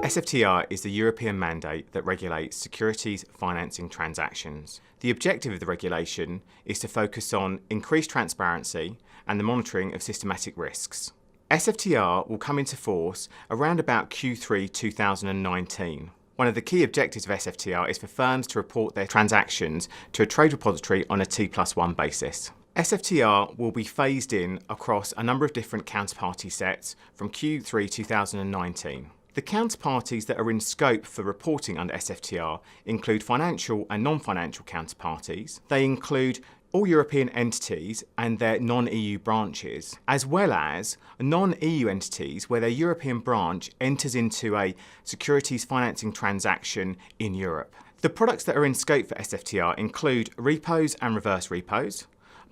SFTR is the European mandate that regulates securities financing transactions. The objective of the regulation is to focus on increased transparency and the monitoring of systematic risks. SFTR will come into force around about Q3 2019. One of the key objectives of SFTR is for firms to report their transactions to a trade repository on a T+1 basis. SFTR will be phased in across a number of different counterparty sets from Q3 2019. The counterparties that are in scope for reporting under SFTR include financial and non-financial counterparties. They include all European entities and their non-EU branches, as well as non-EU entities where their European branch enters into a securities financing transaction in Europe. The products that are in scope for SFTR include repos and reverse repos,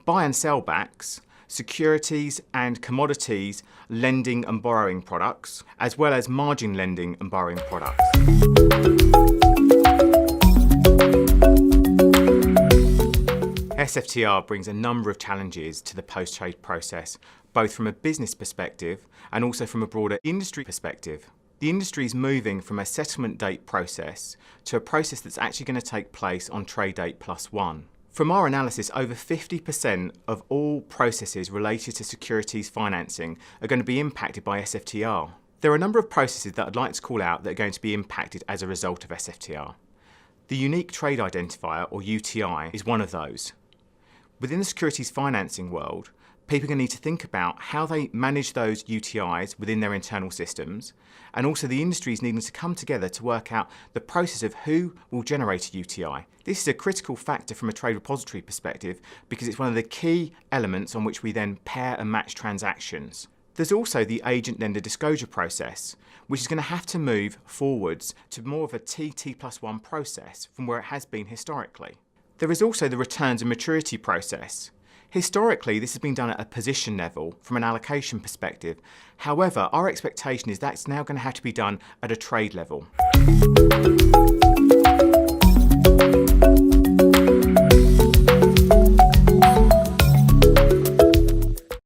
buy and sell backs, securities and commodities lending and borrowing products, as well as margin lending and borrowing products. SFTR brings a number of challenges to the post-trade process, both from a business perspective and also from a broader industry perspective. The industry is moving from a settlement date process to a process that's actually going to take place on trade date +1. From our analysis, over 50% of all processes related to securities financing are going to be impacted by SFTR. There are a number of processes that I'd like to call out that are going to be impacted as a result of SFTR. The Unique Trade Identifier, or UTI, is one of those. Within the securities financing world, people are going to need to think about how they manage those UTIs within their internal systems, and also the industry is needing to come together to work out the process of who will generate a UTI. This is a critical factor from a trade repository perspective because it's one of the key elements on which we then pair and match transactions. There's also the agent lender disclosure process, which is going to have to move forwards to more of a T+1 process from where it has been historically. There is also the returns and maturity process. Historically, this has been done at a position level from an allocation perspective. However, our expectation is that's now going to have to be done at a trade level.